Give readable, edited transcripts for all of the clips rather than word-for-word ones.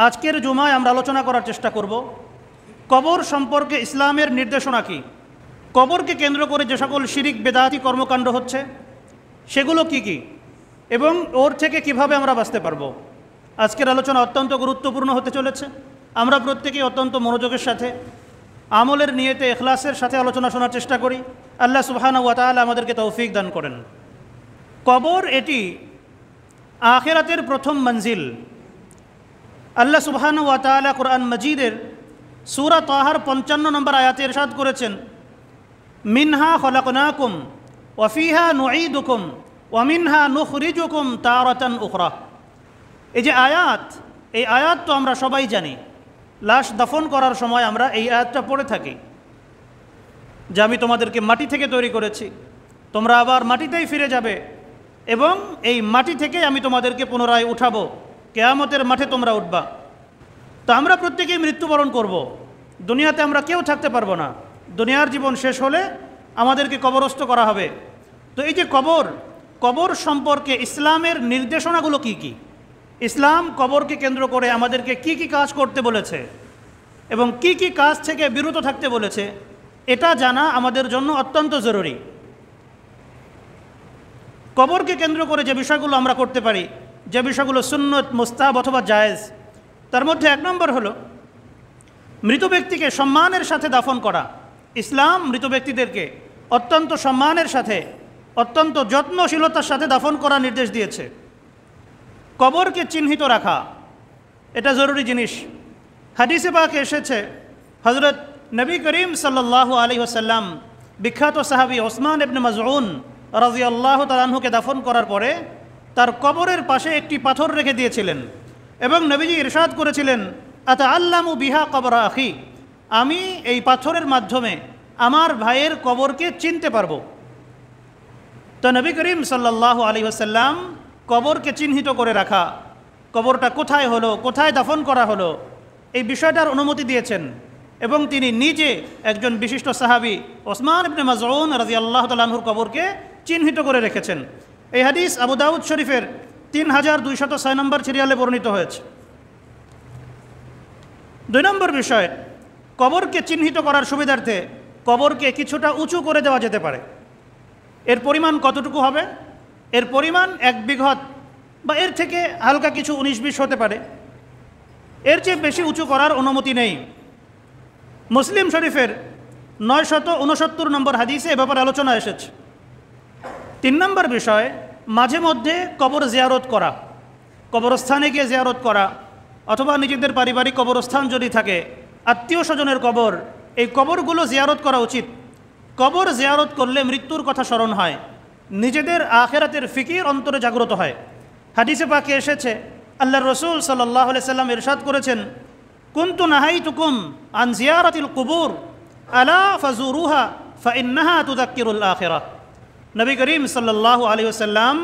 আজকের জুমায় আমরা আলোচনা করার চেষ্টা করব কবর সম্পর্কে ইসলামের নির্দেশনা কী, কবরকে কেন্দ্র করে যে সকল শিরিক বেদাতি কর্মকাণ্ড হচ্ছে সেগুলো কি কি এবং ওর থেকে কিভাবে আমরা বাঁচতে পারবো। আজকের আলোচনা অত্যন্ত গুরুত্বপূর্ণ হতে চলেছে। আমরা প্রত্যেকেই অত্যন্ত মনোযোগের সাথে আমলের নিয়তে ইখলাসের সাথে আলোচনা শোনার চেষ্টা করি। আল্লাহ সুবহানাহু ওয়া তাআলা আমাদেরকে তৌফিক দান করেন। কবর এটি আখিরাতের প্রথম মঞ্জিল। আল্লাহ সুবহানাহু ওয়া তাআলা কুরআন মজিদের সূরা তাহার 55 নম্বর আয়াতে ইরশাদ করেছেন, মিনহা খলাকনাকুম ওয়া ফিহা নুঈদুকুম ওয়া মিনহা নুখরিজুকুম তারাতান উখরা। এই যে আয়াত, এই আয়াত তো আমরা সবাই জানি। লাশ দাফন করার সময় আমরা এই আয়াতটা পড়ে থাকি যে আমি তোমাদেরকে মাটি থেকে তৈরি করেছি, তোমরা আবার মাটিতেই ফিরে যাবে এবং এই মাটি থেকে আমি তোমাদেরকে পুনরায় উঠাবো, কিয়ামতের মাঠে তোমরা উঠবা। তো আমরা প্রত্যেকেই মৃত্যুবরণ করব। দুনিয়াতে আমরা কেউ থাকতে পারবো না। দুনিয়ার জীবন শেষ হলে আমাদেরকে কবরস্থ করা হবে। তো এই যে কবর সম্পর্কে ইসলামের নির্দেশনাগুলো কি কি, ইসলাম কবরকে কেন্দ্র করে আমাদেরকে কি কি কাজ করতে বলেছে এবং কি কি কাজ থেকে বিরত থাকতে বলেছে, এটা জানা আমাদের জন্য অত্যন্ত জরুরি। কবরকে কেন্দ্র করে যে বিষয়গুলো আমরা করতে পারি, যে বিষয়গুলো সুন্নত, মুস্তাহাব অথবা জায়েজ, তার মধ্যে 1 নম্বর হলো মৃত ব্যক্তিকে সম্মানের সাথে দাফন করা। ইসলাম মৃত ব্যক্তিদেরকে অত্যন্ত সম্মানের সাথে, অত্যন্ত যত্নশীলতার সাথে দাফন করার নির্দেশ দিয়েছে। কবরকে চিহ্নিত রাখা এটা জরুরি জিনিস। হাদিসে পাকে এসেছে, হযরত নবী করিম সাল্লাল্লাহু আলাইহি ওয়াসাল্লাম বিখ্যাত সাহাবী ওসমান ইবনে মাজউন রাদিয়াল্লাহু তাআলা আনহুকে দাফন করার পরে তার কবরের পাশে একটি পাথর রেখে দিয়েছিলেন এবং নবীজি ইরশাদ করেছিলেন, আতাআল্লামু বিহা কবরা আখি, আমি এই পাথরের মাধ্যমে আমার ভাইয়ের কবরকে চিনতে পারবো। তো নবী করিম সাল্লাল্লাহু আলাইহি ওয়াসাল্লাম কবরকে চিহ্নিত করে রাখা, কবরটা কোথায় হলো, কোথায় দাফন করা হলো, এই বিষয়টার অনুমতি দিয়েছেন এবং তিনি নিজে একজন বিশিষ্ট সাহাবী ওসমান ইবনে মাজউন রাদিয়াল্লাহু তাআলা আনহুর কবরকে চিহ্নিত করে রেখেছেন। এই হাদিস আবু দাউদ শরীফের 3206 নম্বর সিরিয়ালে বর্ণিত হয়েছে। 2 নম্বর বিষয়, কবরকে চিহ্নিত করার সুবিধার্থে কবরকে কিছুটা উঁচু করে দেওয়া যেতে পারে। এর পরিমাণ কতটুকু হবে? এর পরিমাণ 1 বিঘত বা এর থেকে হালকা কিছু 19-20 হতে পারে। এর চেয়ে বেশি উঁচু করার অনুমতি নেই। মুসলিম শরীফের 969 নম্বর হাদিসে এ ব্যাপারে আলোচনা এসেছে। 3 নম্বর বিষয়, মাঝে মধ্যে কবর জিয়ারত করা, কবরস্থানে গিয়ে জিয়ারত করা অথবা নিজেদের পারিবারিক কবরস্থান যদি থাকে, আত্মীয় স্বজনের কবর, এই কবরগুলো জিয়ারত করা উচিত। কবর জিয়ারত করলে মৃত্যুর কথা স্মরণ হয়, নিজেদের আখিরাতের ফিকির অন্তরে জাগ্রত হয়। হাদিসে পাকে এসেছে, আল্লাহর রাসূল সাল্লাল্লাহু আলাইহি সাল্লাম ইরশাদ করেছেন, কুনতু নাহাইতুকুম আন জিয়ারাতিল কুবুর আলা ফাজুরুহা ফাইন্নাহা তুযাক্কিরুল আখিরাহ। নবী করিম সাল্লাল্লাহু আলাইহি ওয়াসাল্লাম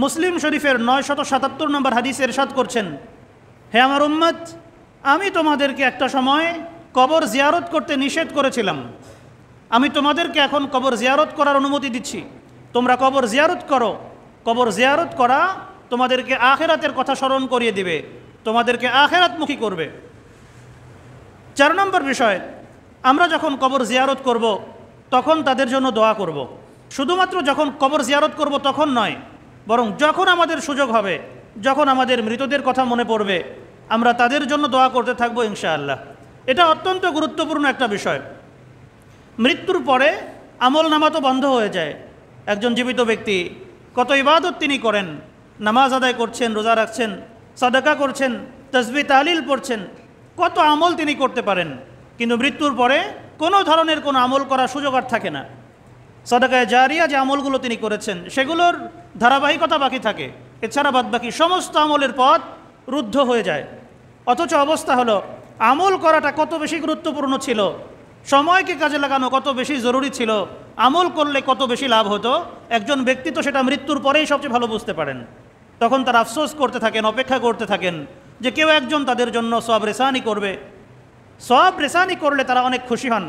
মুসলিম শরীফের 977 নম্বর হাদিসে ইরশাদ করছেন, হে আমার উম্মত, আমি তোমাদেরকে একটা সময় কবর জিয়ারত করতে নিষেধ করেছিলাম, আমি তোমাদেরকে এখন কবর জিয়ারত করার অনুমতি দিচ্ছি। তোমরা কবর জিয়ারত করো। কবর জিয়ারত করা তোমাদেরকে আখিরাতের কথা স্মরণ করিয়ে দিবে, তোমাদেরকে আখিরাতমুখী করবে। 4 নম্বর বিষয়, আমরা যখন কবর জিয়ারত করব তখন তাদের জন্য দোয়া করব। শুধুমাত্র যখন কবর জিয়ারত করব তখন নয়, বরং যখন আমাদের সুযোগ হবে, যখন আমাদের মৃতদের কথা মনে পড়বে, আমরা তাদের জন্য দোয়া করতে থাকবো ইনশাআল্লাহ। এটা অত্যন্ত গুরুত্বপূর্ণ একটা বিষয়। মৃত্যুর পরে আমল নামা তো বন্ধ হয়ে যায়। একজন জীবিত ব্যক্তি কত ইবাদত তিনি করেন, নামাজ আদায় করছেন, রোজা রাখছেন, সাদাকা করছেন, তাসবিহ তাহলিল পড়ছেন, কত আমল তিনি করতে পারেন, কিন্তু মৃত্যুর পরে কোনো ধরনের কোনো আমল করার সুযোগ আর থাকে না। সাদাকায়ে জারিয়া যে আমলগুলো তিনি করেছেন সেগুলোর ধারাবাহিকতা বাকি থাকে, এছাড়া বাদ বাকি সমস্ত আমলের পথ রুদ্ধ হয়ে যায়। অথচ অবস্থা হলো আমল করাটা কত বেশি গুরুত্বপূর্ণ ছিল, সময়কে কাজে লাগানো কত বেশি জরুরি ছিল, আমল করলে কত বেশি লাভ হতো, একজন ব্যক্তি তো সেটা মৃত্যুর পরেই সবচেয়ে ভালো বুঝতে পারেন। তখন তারা আফসোস করতে থাকেন, অপেক্ষা করতে থাকেন যে কেউ একজন তাদের জন্য সওয়াব রেসানি করবে। সওয়াব রেসানি করলে তারা অনেক খুশি হন।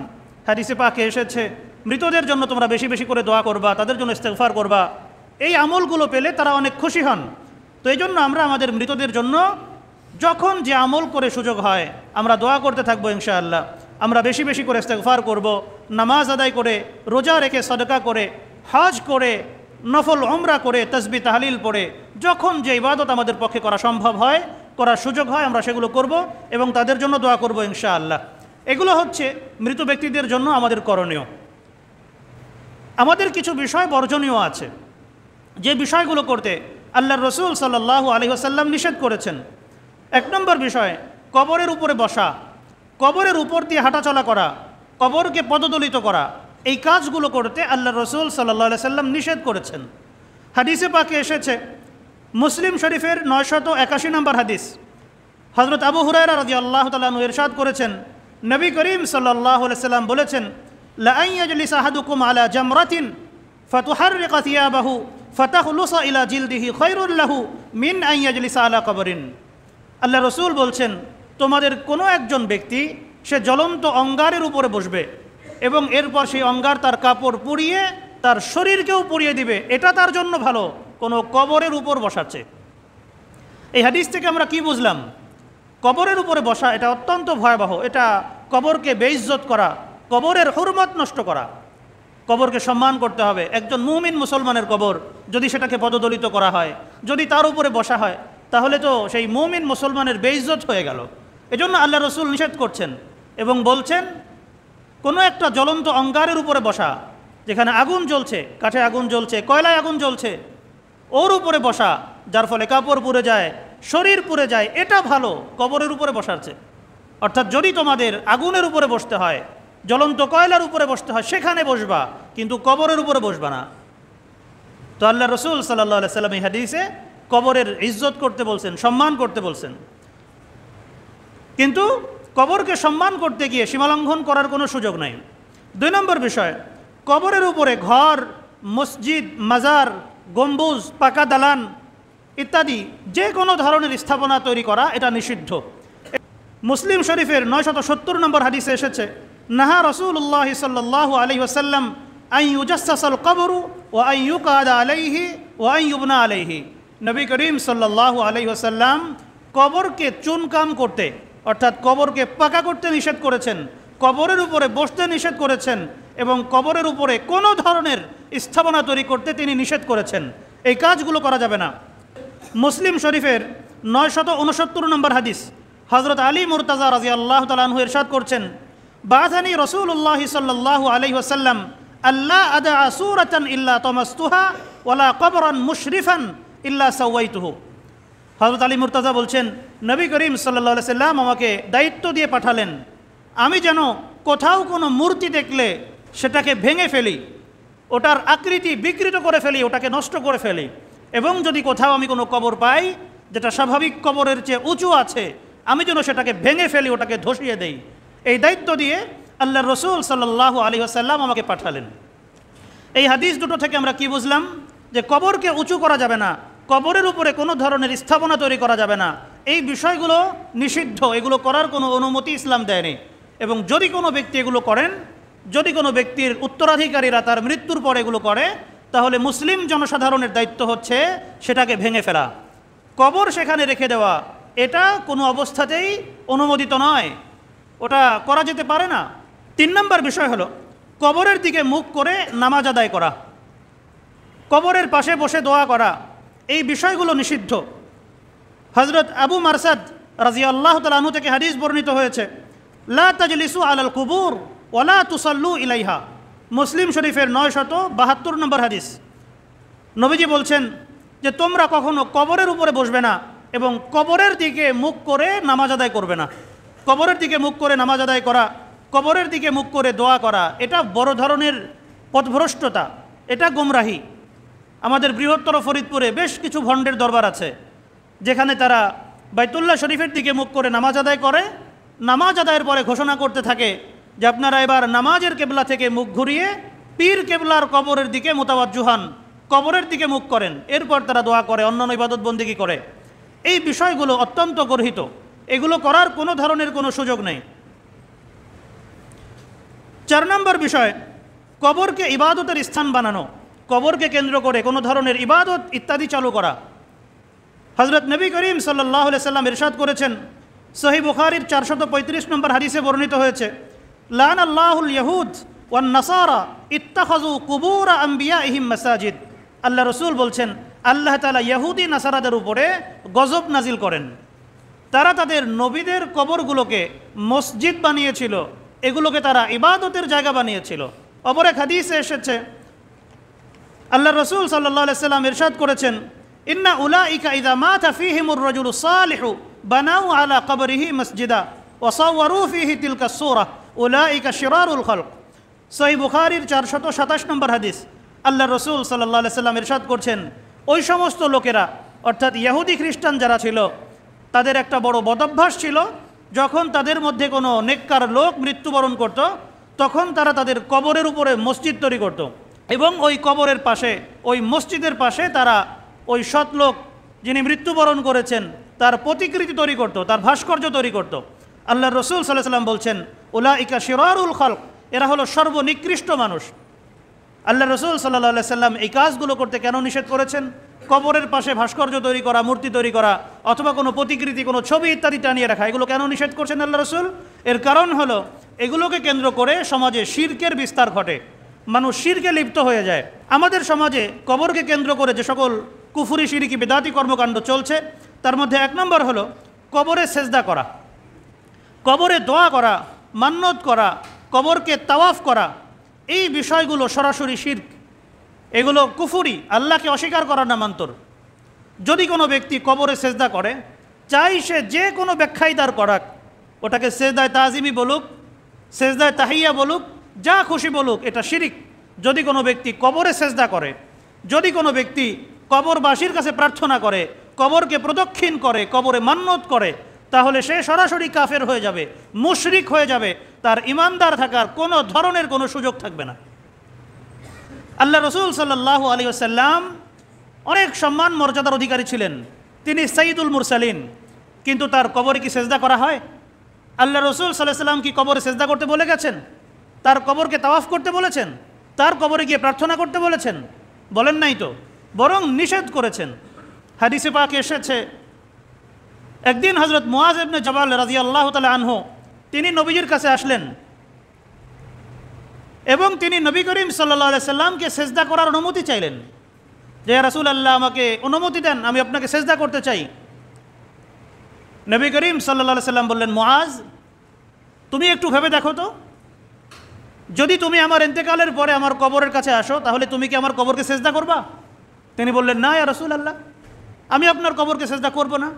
হাদিসে পাকে এসেছে, মৃতদের জন্য তোমরা বেশি বেশি করে দোয়া করবা, তাদের জন্য ইস্তেগফার করবা। এই আমলগুলো পেলে তারা অনেক খুশি হন। তো এই জন্য আমরা আমাদের মৃতদের জন্য যখন যে আমল করে সুযোগ হয় আমরা দোয়া করতে থাকবো ইনশাআল্লাহ। আমরা বেশি বেশি করে ইস্তেগফার করব, নামাজ আদায় করে, রোজা রেখে, সদকা করে, হজ করে, নফল উমরা করে, তাসবিহ তাহলিল পড়ে, যখন যে ইবাদত আমাদের পক্ষে করা সম্ভব হয়, করার সুযোগ হয়, আমরা সেগুলো করব এবং তাদের জন্য দোয়া করব ইনশাআল্লাহ। এগুলো হচ্ছে মৃত ব্যক্তিদের জন্য আমাদের করণীয়। আমাদের কিছু বিষয় বর্জনীয় আছে, যে বিষয়গুলো করতে আল্লাহর রসুল সাল্লাল্লাহু আলাইহি ওয়াসাল্লাম নিষেধ করেছেন। 1 নম্বর বিষয়, কবরের উপরে বসা, কবরের উপর দিয়ে হাঁটাচলা করা, কবরকে পদদলিত করা, এই কাজগুলো করতে আল্লাহর রসুল সাল্লাল্লাহু আলাইহি ওয়াসাল্লাম নিষেধ করেছেন। হাদিসে পাকে এসেছে, মুসলিম শরীফের 981 নম্বর হাদিস, হযরত আবু হুরায়রা রাদিয়াল্লাহু তাআলা আনহু ইরশাদ করেছেন, নবী করিম সাল্লাল্লাহু আলাইহি ওয়াসাল্লাম বলেছেন, লা আন ইয়াজলিসা আহাদুকুম আলা জামরাতিন ফাতুহাররিকা থিয়াবাহু ফাতাখলুসা ইলা জিলদিহি খায়রুল লাহু মিন আন ইয়াজলিসা আলা কবরিন। আল্লাহ রসুল বলছেন, তোমাদের কোনো একজন ব্যক্তি সে জ্বলন্ত অঙ্গারের উপরে বসবে এবং এরপর সেই অঙ্গার তার কাপড় পুড়িয়ে তার শরীরকেও পুড়িয়ে দিবে, এটা তার জন্য ভালো কোনো কবরের উপর বসাচ্ছে। এই হাদিস থেকে আমরা কি বুঝলাম? কবরের উপরে বসা এটা অত্যন্ত ভয়াবহ, এটা কবরকে বেইজ্জত করা, কবরের হুরমত নষ্ট করা। কবরকে সম্মান করতে হবে। একজন মুমিন মুসলমানের কবর যদি সেটাকে পদদলিত করা হয়, যদি তার উপরে বসা হয়, তাহলে তো সেই মুমিন মুসলমানের বেইজ্জত হয়ে গেল। এজন্য আল্লাহ রসুল নিষেধ করছেন এবং বলছেন, কোনো একটা জ্বলন্ত অঙ্গারের উপরে বসা, যেখানে আগুন জ্বলছে, কাঠে আগুন জ্বলছে, কয়লায় আগুন জ্বলছে, ওর উপরে বসা, যার ফলে কাপড় পুড়ে যায়, শরীর পুড়ে যায়, এটা ভালো কবরের উপরে বসার চেয়ে। অর্থাৎ যদি তোমাদের আগুনের উপরে বসতে হয়, জ্বলন্ত কয়লার উপরে বসতে হয়, সেখানে বসবা, কিন্তু কবরের উপরে বসবা না। তো আল্লাহ রসুল সাল্লাল্লাহু আলাইহি ওয়াসাল্লাম এই হাদিসে কবরের ইজ্জত করতে বলছেন, সম্মান করতে বলছেন। কিন্তু কবরকে সম্মান করতে গিয়ে সীমালঙ্ঘন করার কোনো সুযোগ নাই। 2 নম্বর বিষয়, কবরের উপরে ঘর, মসজিদ, মাজার, গম্বুজ, পাকা দালান ইত্যাদি যে কোনো ধরনের স্থাপনা তৈরি করা এটা নিষিদ্ধ। মুসলিম শরীফের 970 নম্বর হাদিসে এসেছে, নাহা রাসূলুল্লাহ সাল্লাল্লাহু আলাইহি ওয়াসাল্লাম আন ইউজাসসাসাল কবরু ওয়া আন ইউকাদা আলাইহি ওয়া আন ইউবনা আলাইহি। নবী করিম সাল্লাল্লাহু আলাইহি ওয়াসাল্লাম কবরকে চুনকাম করতে, অর্থাৎ কবরকে পাকা করতে নিষেধ করেছেন, কবরের উপরে বসতে নিষেধ করেছেন এবং কবরের উপরে কোনো ধরনের স্থাপনা তৈরি করতে তিনি নিষেধ করেছেন। এই কাজগুলো করা যাবে না। মুসলিম শরীফের 969 নম্বর হাদিস, হযরত আলী মুরতাজা রাদিয়াল্লাহু তাআলা আনহু ইরশাদ করছেন, বাআথানি রাসূলুল্লাহ সাল্লাল্লাহু আলাইহি ওয়াসাল্লাম আল্লা আদা সূরাতান ইল্লা তামাসতুহা ওয়ালা কবরান মুশরিফান ইল্লা সাওয়াইতুহু। হযরত আলী মুরতাজা বলছেন, নবী করিম সাল্লাল্লাহু আলাইহি সাল্লাম আমাকে দায়িত্ব দিয়ে পাঠালেন, আমি যেন কোথাও কোনো মূর্তি দেখলে সেটাকে ভেঙে ফেলি, ওটার আকৃতি বিকৃত করে ফেলি, ওটাকে নষ্ট করে ফেলি, এবং যদি কোথাও আমি কোনো কবর পাই যেটা স্বাভাবিক কবরের চেয়ে উঁচু আছে, আমি যেন সেটাকে ভেঙে ফেলি, ওটাকে ধসিয়ে দেই। এই দায়িত্ব দিয়ে আল্লাহর রসুল সাল্লাল্লাহু আলাইহি ওয়াসাল্লাম আমাকে পাঠালেন। এই হাদিস দুটো থেকে আমরা কি বুঝলাম? যে কবরকে উঁচু করা যাবে না, কবরের উপরে কোনো ধরনের স্থাপনা তৈরি করা যাবে না, এই বিষয়গুলো নিষিদ্ধ, এগুলো করার কোনো অনুমতি ইসলাম দেয়নি। এবং যদি কোনো ব্যক্তি এগুলো করেন, যদি কোনো ব্যক্তির উত্তরাধিকারীরা তার মৃত্যুর পর এগুলো করে, তাহলে মুসলিম জনসাধারণের দায়িত্ব হচ্ছে সেটাকে ভেঙে ফেলা। কবর সেখানে রেখে দেওয়া এটা কোনো অবস্থাতেই অনুমোদিত নয়, ওটা করা যেতে পারে না। 3 নম্বর বিষয় হলো কবরের দিকে মুখ করে নামাজ আদায় করা, কবরের পাশে বসে দোয়া করা, এই বিষয়গুলো নিষিদ্ধ। হযরত আবু মারসাদ রাদিয়াল্লাহু তাআলা আনহু থেকে হাদিস বর্ণিত হয়েছে, লা তাজলিসু আলাল কুবুর ওয়া লা তুসাল্লু ইলাইহা। মুসলিম শরীফের 972 নম্বর হাদিস। নবীজি বলছেন যে তোমরা কখনো কবরের উপরে বসবে না এবং কবরের দিকে মুখ করে নামাজ আদায় করবে না। কবরের দিকে মুখ করে নামাজ আদায় করা, কবরের দিকে মুখ করে দোয়া করা, এটা বড় ধরনের পথভ্রষ্টতা, এটা গোমরাহি। আমাদের বৃহত্তর ফরিদপুরে বেশ কিছু ভণ্ডের দরবার আছে, যেখানে তারা বাইতুল্লাহ শরীফের দিকে মুখ করে নামাজ আদায় করে, নামাজ আদায়ের পরে ঘোষণা করতে থাকে যে আপনারা এবার নামাজের কেবলা থেকে মুখ ঘুরিয়ে পীর কেবলার কবরের দিকে মোতাবাজ্জু হন, কবরের দিকে মুখ করেন, এরপর তারা দোয়া করে, অন্যান্য ইবাদত বন্দেগী করে। এই বিষয়গুলো অত্যন্ত গর্হিত, এগুলো করার কোনো ধরনের কোনো সুযোগ নেই। 4 নম্বর বিষয়, কবরকে ইবাদতের স্থান বানানো, কবরকে কেন্দ্র করে কোনো ধরনের ইবাদত ইত্যাদি চালু করা। হযরত নবী করিম সাল্লাল্লাহু আলাইহি সাল্লাম ইরশাদ করেছেন, সহিহ বুখারীর 435 নম্বর হাদিসে বর্ণিত হয়েছে, লানাল্লাহুল ইয়াহুদ ওয়ান নাসারা ইত্তাখাযু কুবুর আম্বিয়াইহিম মাসাজিদ। আল্লাহ রসুল বলছেন, আল্লাহ তাআলা ইহুদি নাসারাদের উপরে গজব নাজিল করেন। তারা তাদের নবীদের কবরগুলোকে মসজিদ বানিয়েছিল, এগুলোকে তারা ইবাদতের জায়গা বানিয়েছিল। অপর এক হাদিসে এসেছে, আল্লাহ রসুল সাল্লাল্লাহু আলাইহি সাল্লাম ইরশাদ করেছেন, ইন্না উলাইকা ইযা মাতা ফীহিমুর রাজুলু সালিহু বানাউ আলা কবরিহি মসজিদা ওয়া সাওয়ারু ফীহি তিলকা সূরা উলাইকা শিরারুল খালক। সহিহ বুখারীর 427 নম্বর হাদিস। আল্লাহ রসুল সাল্লাল্লাহু আলাইহি সাল্লাম ইরশাদ করছেন, ওই সমস্ত লোকেরা অর্থাৎ ইহুদি খ্রিস্টান যারা ছিল, তাদের একটা বড় বদভ্যাস ছিল, যখন তাদের মধ্যে কোনো নেককার লোক মৃত্যুবরণ করত, তখন তারা তাদের কবরের উপরে মসজিদ তৈরি করত এবং ওই কবরের পাশে, ওই মসজিদের পাশে তারা ওই সৎ লোক যিনি মৃত্যুবরণ করেছেন তার প্রতিকৃতি তৈরি করত, তার ভাস্কর্য তৈরি করত। আল্লাহ রসুল সাল্লাল্লাহু আলাইহি সাল্লাম বলছেন, উলাইকা শিরারুল খালক, এরা হলো সর্বনিকৃষ্ট মানুষ। আল্লাহ রসুল সাল্লাল্লাহু আলাইহি সাল্লাম এই কাজগুলো করতে কেন নিষেধ করেছেন? কবরের পাশে ভাস্কর্য তৈরি করা, মূর্তি তৈরি করা, অথবা কোনো প্রতিকৃতি, কোনো ছবি ইত্যাদি টানিয়ে রাখা, এগুলো কেন নিষেধ করছেন আল্লাহ রসুল? এর কারণ হলো এগুলোকে কেন্দ্র করে সমাজে শিরকের বিস্তার ঘটে, মানুষ শিরকে লিপ্ত হয়ে যায়। আমাদের সমাজে কবরকে কেন্দ্র করে যে সকল কুফরি, শিরকি, বিদআতি কর্মকাণ্ড চলছে, তার মধ্যে এক নম্বর হলো কবরে সেজদা করা, কবরে দোয়া করা, মান্নত করা, কবরকে তাওয়াফ করা। এই বিষয়গুলো সরাসরি শিরক, এগুলো কুফরি, আল্লাহকে অস্বীকার করার নামান্তর। যদি কোনো ব্যক্তি কবরে সেজদা করে, চাই সে যে কোনো ব্যাখ্যাই তার করাক, ওটাকে সেজদায় তাজিমি বলুক, সেজদায় তাহিয়া বলুক, যা খুশি বলুক, এটা শিরিক। যদি কোনো ব্যক্তি কবরে সেজদা করে, যদি কোনো ব্যক্তি কবরবাসীর কাছে প্রার্থনা করে, কবরকে প্রদক্ষিণ করে, কবরে মান্নত করে, তাহলে সে সরাসরি কাফের হয়ে যাবে, মুশরিক হয়ে যাবে, তার ইমানদার থাকার কোনো ধরনের কোনো সুযোগ থাকবে না। আল্লাহ রসুল সাল্লাল্লাহু আলাইহি ওয়াসাল্লাম অনেক সম্মান মর্যাদার অধিকারী ছিলেন, তিনি সাইয়্যিদুল মুরসালিন, কিন্তু তার কবরে কি সেজদা করা হয়? আল্লাহ রসুল সাল্লাল্লাহু আলাইহি ওয়াসাল্লাম কি কবরে সেজদা করতে বলে গেছেন? তার কবরকে তাওয়াফ করতে বলেছেন? তার কবরে গিয়ে প্রার্থনা করতে বলেছেন? বলেন নাই তো, বরং নিষেধ করেছেন। হাদিসে পাকে এসেছে, একদিন হযরত মুআয ইবনে জাবাল রাদিয়াল্লাহু তাআলা আনহু তিনি নবীজির কাছে আসলেন এবং তিনি নবী করিম সাল্লাল্লাহু আলাইহি সাল্লামকে সেজদা করার অনুমতি চাইলেন, যে ইয়া রাসূলুল্লাহ, আমাকে অনুমতি দেন, আমি আপনাকে সেজদা করতে চাই। নবী করিম সাল্লাল্লাহু আলাইহি সাল্লাম বললেন, মুআয, তুমি একটু ভেবে দেখো তো, যদি তুমি আমার ইন্তেকালের পরে আমার কবরের কাছে আসো, তাহলে তুমি কি আমার কবরকে সেজদা করবা? তিনি বললেন, না ইয়া রাসূলুল্লাহ, আমি আপনার কবরকে সেজদা করব না।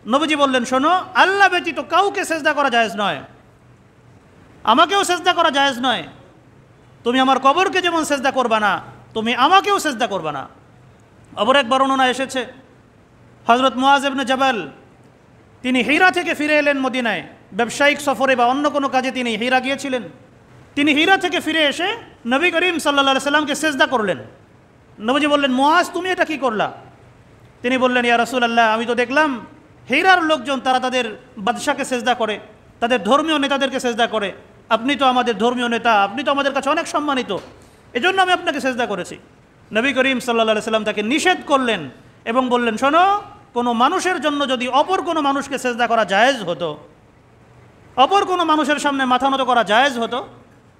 নবীজি বললেন, শোনো, আল্লাহ ব্যতীত কাউকে সেজদা করা জায়েজ নয়, আমাকেও সেজদা করা জায়েজ নয়। তুমি আমার কবরকে যেমন সেজদা করবা না, তুমি আমাকেও সেজদা করবা না। অপর এক বর্ণনা এসেছে, হযরত মুআয ইবনে জাবাল তিনি হীরা থেকে ফিরে এলেন মদিনায়, ব্যবসায়িক সফরে বা অন্য কোনো কাজে তিনি হীরা গিয়েছিলেন। তিনি হীরা থেকে ফিরে এসে নবী করিম সাল্লাল্লাহু আলাইহি সাল্লামকে সেজদা করলেন। নবীজি বললেন, মুআয, তুমি এটা কি করলা? তিনি বললেন, ইয়া রাসূলুল্লাহ, আমি তো দেখলাম হীরার লোকজন তারা তাদের বাদশাকে সেজদা করে, তাদের ধর্মীয় নেতাদেরকে সেজদা করে, আপনি তো আমাদের ধর্মীয় নেতা, আপনি তো আমাদের কাছে অনেক সম্মানিত, এজন্য আমি আপনাকে সেজদা করেছি। নবী করিম সাল্লাল্লাহু আলাইহি সাল্লাম তাকে নিষেধ করলেন এবং বললেন, শোনো, কোনো মানুষের জন্য যদি অপর কোনো মানুষকে সেজদা করা জায়েজ হতো, অপর কোনো মানুষের সামনে মাথা নত করা জায়েজ হতো,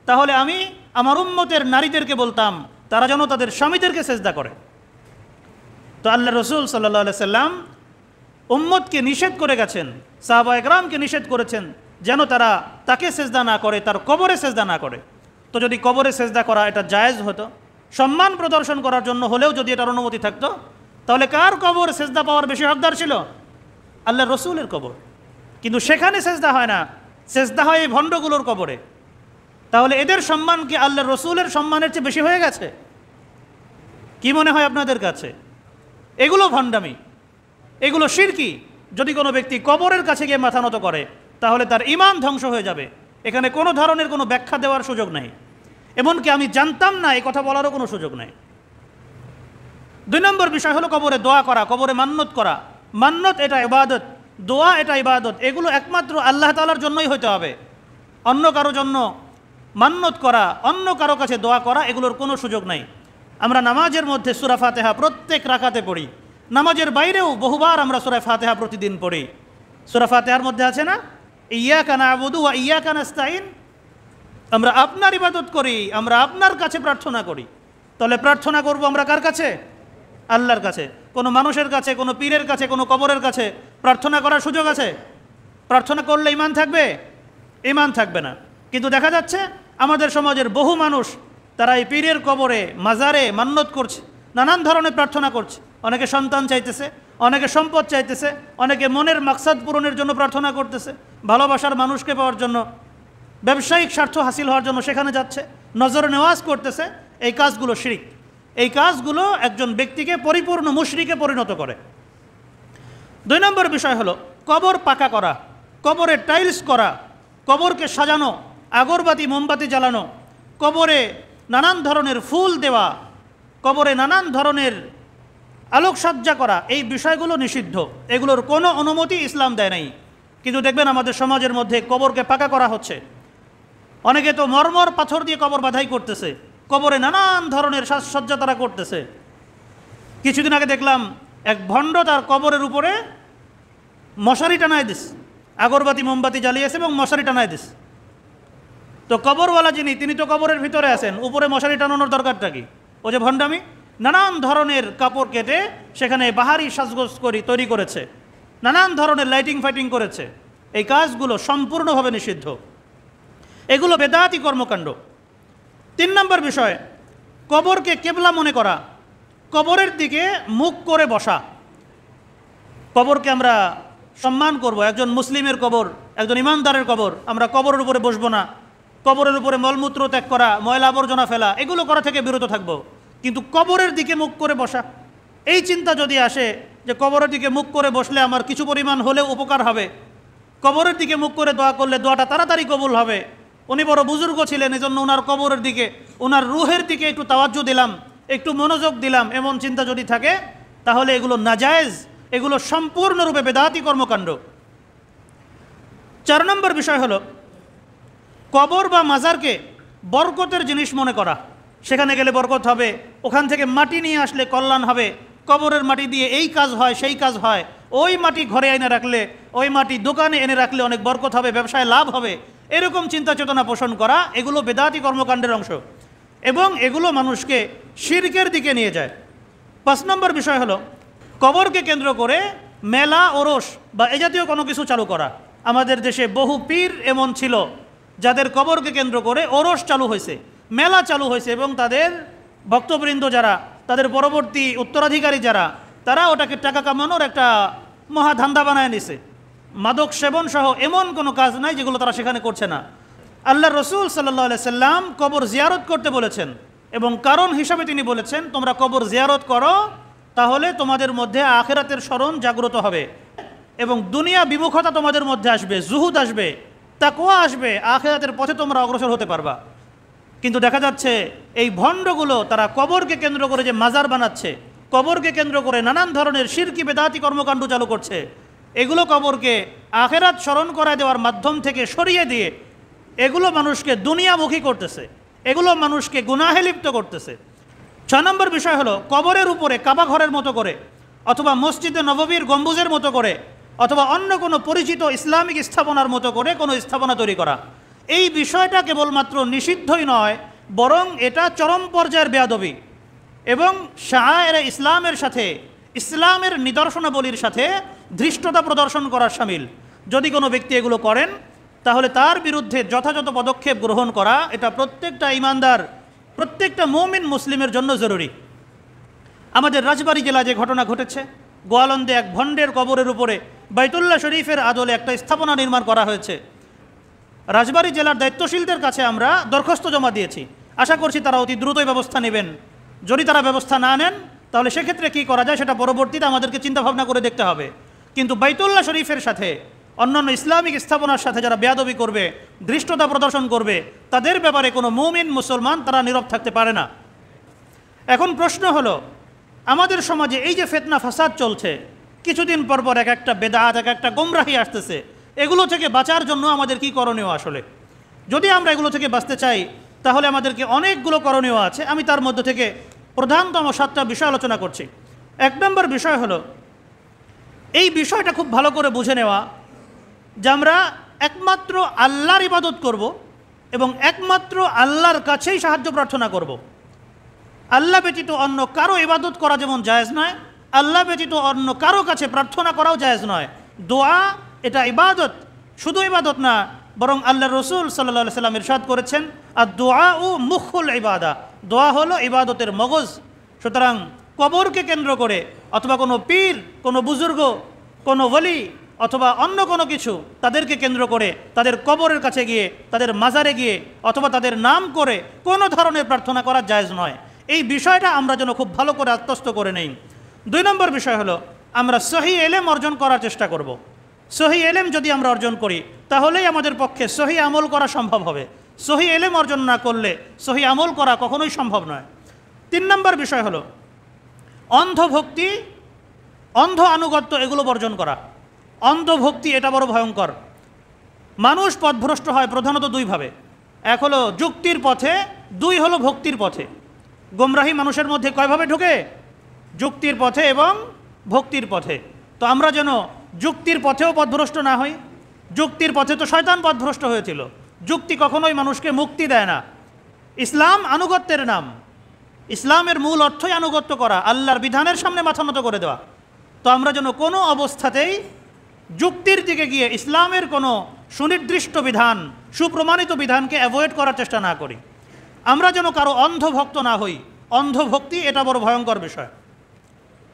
তাহলে আমি আমার উম্মতের নারীদেরকে বলতাম তারা যেন তাদের স্বামীদেরকে সেজদা করে। তো আল্লাহ রসুল সাল্লাল্লাহু আলাইহি সাল্লাম উম্মতকে নিষেধ করে গেছেন, সাহাবা একরামকে নিষেধ করেছেন যেন তারা তাকে সেজদা না করে, তার কবরে সেজদা না করে। তো যদি কবরে সেজদা করা এটা জায়েজ হতো, সম্মান প্রদর্শন করার জন্য হলেও যদি এটার অনুমতি থাকতো, তাহলে কার কবর সেজদা পাওয়ার বেশি হকদার ছিল? আল্লাহ রসুলের কবর। কিন্তু সেখানে সেজদা হয় না, সেজদা হয় এই ভণ্ডগুলোর কবরে। তাহলে এদের সম্মান কি আল্লাহ রসুলের সম্মানের চেয়ে বেশি হয়ে গেছে? কি মনে হয় আপনাদের কাছে? এগুলো ভণ্ডামি, এগুলো শিরকি। যদি কোনো ব্যক্তি কবরের কাছে গিয়ে মাথা নত করে, তাহলে তার ঈমান ধ্বংস হয়ে যাবে। এখানে কোনো ধরনের কোনো ব্যাখ্যা দেওয়ার সুযোগ নেই, এমনকি আমি জানতাম না এই কথা বলারও কোনো সুযোগ নেই। 2 নম্বর বিষয় হলো কবরে দোয়া করা, কবরে মান্নত করা। মান্নত এটা ইবাদত, দোয়া এটা ইবাদত। এগুলো একমাত্র আল্লাহ তাআলার জন্যই হতে হবে। অন্য কারো জন্য মান্নত করা, অন্য কারো কাছে দোয়া করা, এগুলোর কোনো সুযোগ নাই। আমরা নামাজের মধ্যে সূরা ফাতিহা প্রত্যেক রাকাতে পড়ি, নামাজের বাইরেও বহুবার আমরা সূরা ফাতিহা প্রতিদিন পড়ি। সূরা ফাতিহার মধ্যে আছে না, ইয়াকা না'বুদু ওয়া ইয়াকা নাস্তাইন, আমরা আপনার ইবাদত করি, আমরা আপনার কাছে প্রার্থনা করি। তাহলে প্রার্থনা করব আমরা কার কাছে? আল্লাহর কাছে। কোনো মানুষের কাছে, কোনো পীরের কাছে, কোনো কবরের কাছে প্রার্থনা করার সুযোগ আছে? প্রার্থনা করলে ঈমান থাকবে? ঈমান থাকবে না। কিন্তু দেখা যাচ্ছে আমাদের সমাজের বহু মানুষ তারা এই পীরের কবরে, মাজারে মান্যত করছে, নানান ধরনের প্রার্থনা করছে। অনেকে সন্তান চাইতেছে, অনেকে সম্পদ চাইতেছে, অনেকে মনের মাকসাদ পূরণের জন্য প্রার্থনা করতেছে, ভালোবাসার মানুষকে পাওয়ার জন্য, ব্যবসায়িক স্বার্থ হাসিল হওয়ার জন্য সেখানে যাচ্ছে, নজর নেওয়াজ করতেছে। এই কাজগুলো শিরক। এই কাজগুলো একজন ব্যক্তিকে পরিপূর্ণ মুশরিকে পরিণত করে। 2 নম্বর বিষয় হলো কবর পাকা করা, কবরে টাইলস করা, কবরকে সাজানো, আগরবাতি মোমবাতি জ্বালানো, কবরে নানান ধরনের ফুল দেওয়া, কবরে নানান ধরনের আলোকসজ্জা করা, এই বিষয়গুলো নিষিদ্ধ। এগুলোর কোনো অনুমতি ইসলাম দেয় নাই। কিন্তু দেখবেন আমাদের সমাজের মধ্যে কবরকে পাকা করা হচ্ছে। অনেকে তো মরমর পাথর দিয়ে কবর বাঁধাই করতেছে, কবরে নানান ধরনের সাজসজ্জা তারা করতেছে। কিছুদিন আগে দেখলাম এক ভণ্ড তার কবরের উপরে মশারি টানায় দিস, আগরবাতি মোমবাতি জ্বালিয়েছে এবং মশারি টানায় দিস। তো কবরওয়ালা যিনি, তিনি তো কবরের ভিতরে আছেন, উপরে মশারি টানানোর দরকারটা কি? ও যে ভণ্ডামি। নানান ধরনের কাপড় কেটে সেখানে বাহারি সাজগোজ তৈরি করেছে, নানান ধরনের লাইটিং ফাইটিং করেছে। এই কাজগুলো সম্পূর্ণভাবে নিষিদ্ধ, এগুলো বেদাতি কর্মকাণ্ড। 3 নম্বর বিষয়, কবরকে কেবলা মনে করা, কবরের দিকে মুখ করে বসা। কবরকে আমরা সম্মান করব, একজন মুসলিমের কবর, একজন ইমানদারের কবর, আমরা কবরের উপরে বসবো না। কবরের উপরে মলমূত্র ত্যাগ করা, ময়লা আবর্জনা ফেলা, এগুলো করা থেকে বিরত থাকব। কিন্তু কবরের দিকে মুখ করে বসা, এই চিন্তা যদি আসে যে কবরের দিকে মুখ করে বসলে আমার কিছু পরিমাণ হলেও উপকার হবে, কবরের দিকে মুখ করে দোয়া করলে দোয়াটা তাড়াতাড়ি কবুল হবে, উনি বড় বুজুর্গ ছিলেন, এজন্য ওনার কবরের দিকে, ওনার রুহের দিকে একটু তাওয়াজ্জু দিলাম, একটু মনোযোগ দিলাম, এমন চিন্তা যদি থাকে তাহলে এগুলো নাজায়েজ, এগুলো সম্পূর্ণরূপে বেদাতি কর্মকাণ্ড। 4 নম্বর বিষয় হলো কবর বা মাজারকে বরকতের জিনিস মনে করা। সেখানে গেলে বরকত হবে, ওখান থেকে মাটি নিয়ে আসলে কল্যাণ হবে, কবরের মাটি দিয়ে এই কাজ হয় সেই কাজ হয়, ওই মাটি ঘরে এনে রাখলে, ওই মাটি দোকানে এনে রাখলে অনেক বরকত হবে, ব্যবসায় লাভ হবে, এরকম চিন্তা চেতনা পোষণ করা, এগুলো বেদাতি কর্মকাণ্ডের অংশ এবং এগুলো মানুষকে শিরকের দিকে নিয়ে যায়। 5 নম্বর বিষয় হলো কবরকে কেন্দ্র করে মেলা, ওরস বা এ জাতীয় কোনো কিছু চালু করা। আমাদের দেশে বহু পীর এমন ছিল যাদের কবরকে কেন্দ্র করে ওরস চালু হয়েছে, মেলা চালু হয়েছে এবং তাদের ভক্তবৃন্দ যারা, তাদের পরবর্তী উত্তরাধিকারী যারা, তারা ওটাকে টাকা কামানোর একটা মহাধান্দা বানায় নিছে। মাদক সেবন সহ এমন কোনো কাজ নাই যেগুলো তারা সেখানে করছে না। আল্লাহ রসুল সাল্লাল্লাহু আলাইহি সাল্লাম কবর জিয়ারত করতে বলেছেন এবং কারণ হিসাবে তিনি বলেছেন তোমরা কবর জিয়ারত করো, তাহলে তোমাদের মধ্যে আখিরাতের স্মরণ জাগ্রত হবে এবং দুনিয়া বিমুখতা তোমাদের মধ্যে আসবে, জুহুদ আসবে, তাকওয়া আসবে, আখিরাতের পথে তোমরা অগ্রসর হতে পারবা। কিন্তু দেখা যাচ্ছে এই ভণ্ডগুলো তারা কবরকে কেন্দ্র করে যে মাজার বানাচ্ছে, কবরকে কেন্দ্র করে নানান ধরনের শিরকি বেদাতি কর্মকাণ্ড চালু করছে, এগুলো কবরকে আখিরাত স্মরণ করায় দেওয়ার মাধ্যম থেকে সরিয়ে দিয়ে এগুলো মানুষকে দুনিয়ামুখী করতেছে, এগুলো মানুষকে গুনাহে লিপ্ত করতেছে। 6 নম্বর বিষয় হলো কবরের উপরে কাবা ঘরের মতো করে অথবা মসজিদে নববীর গম্বুজের মতো করে অথবা অন্য কোনো পরিচিত ইসলামিক স্থাপনার মতো করে কোনো স্থাপনা তৈরি করা। এই বিষয়টা কেবলমাত্র নিষিদ্ধই নয়, বরং এটা চরম পর্যায়ের বেয়াদবি এবং শাআয়ের ইসলামের সাথে, ইসলামের নিদর্শনাবলীর সাথে ধৃষ্টতা প্রদর্শন করার শামিল। যদি কোনো ব্যক্তি এগুলো করেন তাহলে তার বিরুদ্ধে যথাযথ পদক্ষেপ গ্রহণ করা এটা প্রত্যেকটা ইমানদার, প্রত্যেকটা মুমিন মুসলিমের জন্য জরুরি। আমাদের রাজবাড়ী জেলায় যে ঘটনা ঘটেছে, গোয়ালন্দে এক ভণ্ডের কবরের উপরে বাইতুল্লাহ শরীফের আদলে একটা স্থাপনা নির্মাণ করা হয়েছে। রাজবাড়ী জেলার দায়িত্বশীলদের কাছে আমরা দরখাস্ত জমা দিয়েছি, আশা করছি তারা অতি দ্রুতই ব্যবস্থা নেবেন। যদি তারা ব্যবস্থা না নেন তাহলে সেক্ষেত্রে কী করা যায় সেটা পরবর্তীতে আমাদেরকে চিন্তাভাবনা করে দেখতে হবে। কিন্তু বাইতুল্লাহ শরীফের সাথে অন্যান্য ইসলামিক স্থাপনার সাথে যারা বেয়াদবি করবে, ধৃষ্টতা প্রদর্শন করবে, তাদের ব্যাপারে কোনো মুমিন মুসলমান তারা নীরব থাকতে পারে না। এখন প্রশ্ন হলো, আমাদের সমাজে এই যে ফিতনা ফাসাদ চলছে, কিছুদিন পর পর এক একটা বেদাত, এক একটা গোমরাহি আসতেছে, এগুলো থেকে বাঁচার জন্য আমাদের কি করণীয়? আসলে যদি আমরা এগুলো থেকে বাঁচতে চাই তাহলে আমাদেরকে অনেকগুলো করণীয় আছে। আমি তার মধ্যে থেকে প্রধানতম 7টা বিষয় আলোচনা করছি। এক নম্বর বিষয় হলো এই বিষয়টা খুব ভালো করে বুঝে নেওয়া যে আমরা একমাত্র আল্লাহর ইবাদত করব এবং একমাত্র আল্লাহর কাছেই সাহায্য প্রার্থনা করব। আল্লাহ ব্যতীত অন্য কারো ইবাদত করা যেমন জায়েজ নয়, আল্লাহ ব্যতীত অন্য কারো কাছে প্রার্থনা করাও জায়েজ নয়। দোয়া এটা ইবাদত, শুধু ইবাদত না, বরং আল্লাহ রসুল সাল্লাল্লাহু আলাইহি সাল্লাম ইরশাদ করেছেন আর দোয়া ও মুখুল ইবাদা, দোয়া হলো ইবাদতের মগজ। সুতরাং কবরকে কেন্দ্র করে অথবা কোনো পীর, কোনো বুজুর্গ, কোনো ওলি অথবা অন্য কোনো কিছু তাদেরকে কেন্দ্র করে তাদের কবরের কাছে গিয়ে, তাদের মাজারে গিয়ে অথবা তাদের নাম করে কোনো ধরনের প্রার্থনা করা জায়েজ নয়। এই বিষয়টা আমরা যেন খুব ভালো করে আত্মস্থ করে নেই। 2 নম্বর বিষয় হলো আমরা সহি এলেম অর্জন করার চেষ্টা করব। সহি এলেম যদি আমরা অর্জন করি তাহলেই আমাদের পক্ষে সহি আমল করা সম্ভব হবে। সহি এলেম অর্জন না করলে সহি আমল করা কখনোই সম্ভব নয়। 3 নম্বর বিষয় হলো অন্ধভক্তি, অন্ধ আনুগত্য এগুলো বর্জন করা। অন্ধভক্তি এটা বড় ভয়ঙ্কর। মানুষ পথভ্রষ্ট হয় প্রধানত 2 ভাবে, এক হলো যুক্তির পথে, 2 হলো ভক্তির পথে। গোমরাহি মানুষের মধ্যে কয়ভাবে ঢুকে? যুক্তির পথে এবং ভক্তির পথে। তো আমরা যেন যুক্তির পথেও পথভ্রষ্ট না হই। যুক্তির পথে তো শয়তান পথভ্রষ্ট হয়েছিল। যুক্তি কখনোই মানুষকে মুক্তি দেয় না। ইসলাম আনুগত্যের নাম। ইসলামের মূল অর্থই আনুগত্য করা, আল্লাহর বিধানের সামনে মাথা নত করে দেওয়া। তো আমরা যেন কোনো অবস্থাতেই যুক্তির দিকে গিয়ে ইসলামের কোনো সুনির্দিষ্ট বিধান, সুপ্রমাণিত বিধানকে অ্যাভয়েড করার চেষ্টা না করি। আমরা যেন কারো অন্ধভক্ত না হই। অন্ধভক্তি এটা বড় ভয়ঙ্কর বিষয়।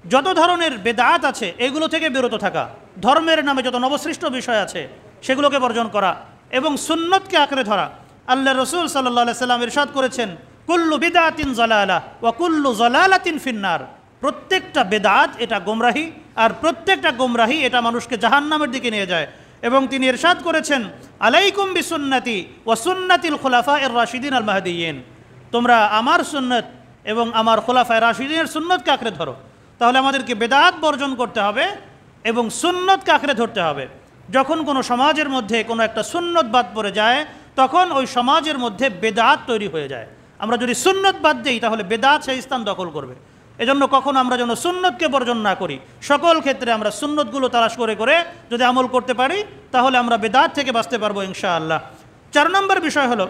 যত ধরনের বেদাত আছে এগুলো থেকে বিরত থাকা, ধর্মের নামে যত নবসৃষ্ট বিষয় আছে সেগুলোকে বর্জন করা এবং সুন্নতকে আঁকড়ে ধরা। আল্লাহ রসুল সাল্লাল্লাহু আলাইহি সাল্লাম ইরশাদ করেছেন কুল্লু বিদআতিন যালালা ওয়া কুল্লু যালালাতিন ফিন্নার। প্রত্যেকটা বেদাত এটা গোমরাহি, আর প্রত্যেকটা গোমরাহি এটা মানুষকে জাহান্নামের দিকে নিয়ে যায়। এবং তিনি ইরশাদ করেছেন আলাইকুম বিসুন্নতি ওয়া সুন্নাতিল খুলাফায়ে রাশিদিন আল মাহদিয়িন, তোমরা আমার সুন্নত এবং আমার খুলাফায়ে রাশিদিনের সুন্নতকে আঁকড়ে ধরো। তাহলে আমাদেরকে বেদাত বর্জন করতে হবে এবং সুন্নতকে আঁকড়ে ধরতে হবে। যখন কোনো সমাজের মধ্যে কোনো একটা সুন্নত বাদ পড়ে যায় তখন ওই সমাজের মধ্যে বেদাত তৈরি হয়ে যায়। আমরা যদি সুন্নত বাদ দিই তাহলে বেদাত সেই স্থান দখল করবে। এজন্য কখনো আমরা যেন সুন্নতকে বর্জন না করি। সকল ক্ষেত্রে আমরা সুন্নতগুলো তালাশ করে করে যদি আমল করতে পারি তাহলে আমরা বেদাত থেকে বাঁচতে পারবো ইনশাআল্লাহ। 4 নম্বর বিষয় হলো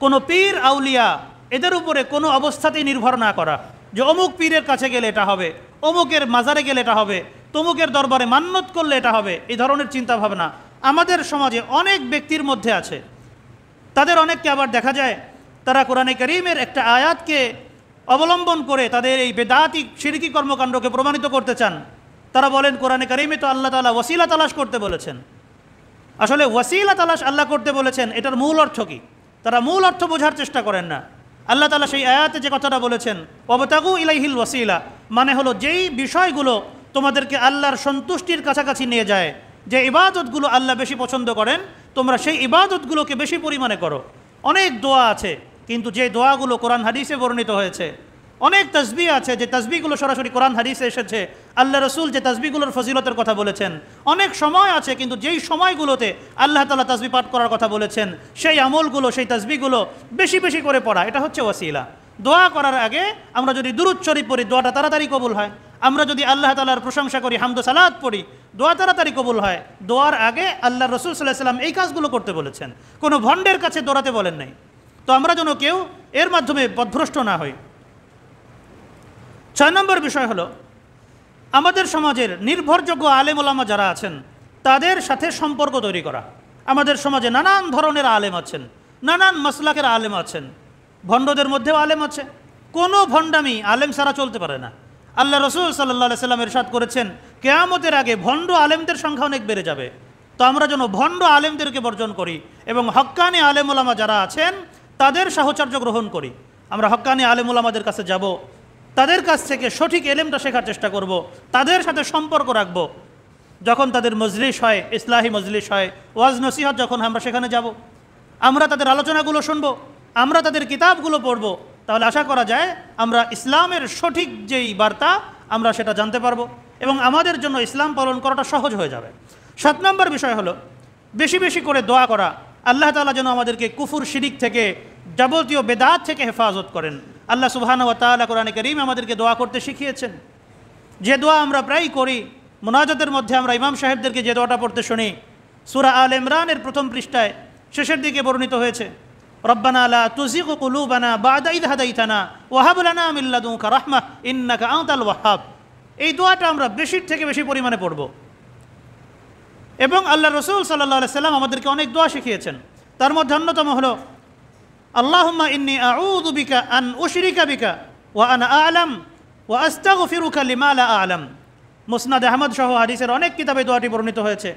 কোনো পীর আউলিয়া এদের উপরে কোনো অবস্থাতেই নির্ভর না করা, যে অমুক পীরের কাছে গেলে এটা হবে, অমুকের মাজারে গেলে এটা হবে, তমুকের দরবারে মান্যত করলে এটা হবে, এই ধরনের চিন্তা ভাবনা আমাদের সমাজে অনেক ব্যক্তির মধ্যে আছে। তাদের অনেককে আবার দেখা যায় তারা কোরআনে কারীমের একটা আয়াতকে অবলম্বন করে তাদের এই বেদাতি শিরকি কর্মকাণ্ডকে প্রমাণিত করতে চান। তারা বলেন কোরআনে কারীমে তো আল্লাহ তাআলা ওয়াসিলা তালাশ করতে বলেছেন। আসলে ওয়াসিলা তালাশ আল্লাহ করতে বলেছেন, এটার মূল অর্থ কি? তারা মূল অর্থ বোঝার চেষ্টা করেন না। আল্লাহ তাআলা সেই আয়াতে যে কথাটা বলেছেন ওয়াবতাগু ইলাইহিল ওয়াসিলা, মানে হলো যেই বিষয়গুলো তোমাদেরকে আল্লাহর সন্তুষ্টির কাছাকাছি নিয়ে যায়, যে ইবাদতগুলো আল্লাহ বেশি পছন্দ করেন, তোমরা সেই ইবাদতগুলোকে বেশি পরিমাণে করো। অনেক দোয়া আছে কিন্তু যে দোয়াগুলো কোরআন হাদিসে বর্ণিত হয়েছে, অনেক তাসবিহ আছে যে তাসবিহগুলো সরাসরি কোরআন হাদিসে এসেছে, আল্লাহ রসুল যে তাসবিহগুলোর ফজিলতের কথা বলেছেন। অনেক সময় আছে কিন্তু যেই সময়গুলোতে আল্লাহ তাআলা তাসবিহ পাঠ করার কথা বলেছেন সেই আমলগুলো, সেই তাসবিহগুলো বেশি বেশি করে পড়া, এটা হচ্ছে ওয়াসিলা। দোয়া করার আগে আমরা যদি দুরূদ শরীফ পড়ি দোয়াটা তাড়াতাড়ি কবুল হয়। আমরা যদি আল্লাহ তাআলার প্রশংসা করি, হামদ সালাত পড়ি, দোয়া তাড়াতাড়ি কবুল হয়। দোয়ার আগে আল্লাহ রসুল সাল্লাল্লাহু আলাইহি ওয়াসাল্লাম এই কাজগুলো করতে বলেছেন, কোনো ভণ্ডের কাছে দৌড়াতে বলেন নাই। তো আমরা যেন কেউ এর মাধ্যমে পথভ্রষ্ট না হই। 6 নম্বর বিষয় হলো আমাদের সমাজের নির্ভরযোগ্য আলেম ওলামা যারা আছেন তাদের সাথে সম্পর্ক তৈরি করা। আমাদের সমাজে নানান ধরনের আলেম আছেন, নানান মাসলাকের আলেম আছেন, ভণ্ডদের মধ্যেও আলেম আছে। কোনো ভণ্ডামি আলেম ছাড়া চলতে পারে না। আল্লাহ রসুল সাল্লাল্লাহু আলাইহি ওয়াসাল্লাম ইরশাদ করেছেন কিয়ামতের আগে ভণ্ড আলেমদের সংখ্যা অনেক বেড়ে যাবে। তো আমরা যেন ভণ্ড আলেমদেরকে বর্জন করি এবং হক্কানি আলেম ওলামা যারা আছেন তাদের সাহচর্য গ্রহণ করি। আমরা হক্কানি আলেম ওলামাদের কাছে যাব, তাদের কাছ থেকে সঠিক এলেমটা শেখার চেষ্টা করব, তাদের সাথে সম্পর্ক রাখব। যখন তাদের মজলিস হয়, ইসলাহি মজলিস হয়, ওয়াজ নসিহত যখন আমরা সেখানে যাব, আমরা তাদের আলোচনাগুলো শুনব, আমরা তাদের কিতাবগুলো পড়ব, তাহলে আশা করা যায় আমরা ইসলামের সঠিক যেই বার্তা আমরা সেটা জানতে পারবো এবং আমাদের জন্য ইসলাম পালন করাটা সহজ হয়ে যাবে। 7 নম্বর বিষয় হলো বেশি বেশি করে দোয়া করা। আল্লাহ তাআলা যেন আমাদেরকে কুফর শিরিক থেকে, যাবতীয় বেদাত থেকে হেফাজত করেন। আল্লাহ সুবহানাহু ওয়া তাআলা কোরআনে কারীমে আমাদেরকে দোয়া করতে শিখিয়েছেন। যে দোয়া আমরা প্রায়ই করি, মুনাজাতের মধ্যে আমরা ইমাম সাহেবদেরকে যে দোয়াটা পড়তে শুনি, সূরা আল ইমরানের প্রথম পৃষ্ঠায় শেষের দিকে বর্ণিত হয়েছে, রব্বানা লা তুযিগ কুলুবানা বা'দা ইয হাদাইতানা ওয়া হাব লানা মিন লাদুনকা রাহমাহ ইন্নাকা আনতাল ওয়াহ্হাব। এই দোয়াটা আমরা বেশির থেকে বেশি পরিমাণে পড়ব। এবং আল্লাহ রসুল সাল্লাল্লাহু আলাইহি সাল্লাম আমাদেরকে অনেক দোয়া শিখিয়েছেন। তার মধ্যে অন্যতম হলো আল্লাহুম্মা ইন্নী আউযু বিকা আন উশরিকা বিকা ওয়া আনা আ'লাম ওয়া আস্তাগফিরুকা লিমা লা আ'লাম। মুসনাদ আহমদ সহ হাদিসের অনেক কিতাবে দোয়াটি বর্ণিত হয়েছে।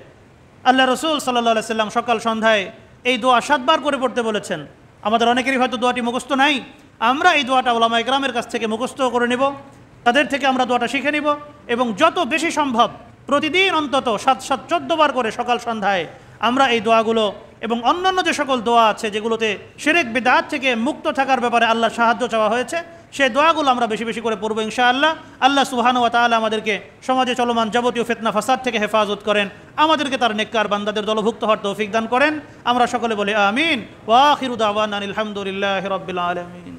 আল্লাহ রসুল সাল্লাল্লাহু আলাইহি সাল্লাম সকাল সন্ধ্যায় এই দোয়া 7 বার করে পড়তে বলেছেন। আমাদের অনেকেরই হয়তো দোয়াটি মুখস্থ নাই। আমরা এই দোয়াটা উলামায়ে কেরামের কাছ থেকে মুখস্থ করে নেব, তাদের থেকে আমরা দোয়াটা শিখে নিব এবং যত বেশি সম্ভব প্রতিদিন অন্তত 7-7-14 বার করে সকাল সন্ধ্যায় আমরা এই দোয়াগুলো এবং অন্যান্য যে সকল দোয়া আছে যেগুলোতে শিরক বিদআত থেকে মুক্ত থাকার ব্যাপারে আল্লাহর সাহায্য চাওয়া হয়েছে, সেই দোয়াগুলো আমরা বেশি বেশি করে পড়ব ইনশাআল্লাহ। আল্লাহ সুবহানাহু ওয়া তাআলা আমাদেরকে সমাজে চলমান যাবতীয় ফিতনা ফাসাদ থেকে হেফাজত করেন, আমাদেরকে তার নেককার বান্দাদের দলভুক্ত হওয়ার তৌফিক দান করেন। আমরা সকলে বলি আমিন। ওয়া আখিরু দাওয়ানা আলহামদুলিল্লাহি রাব্বিল আলামিন।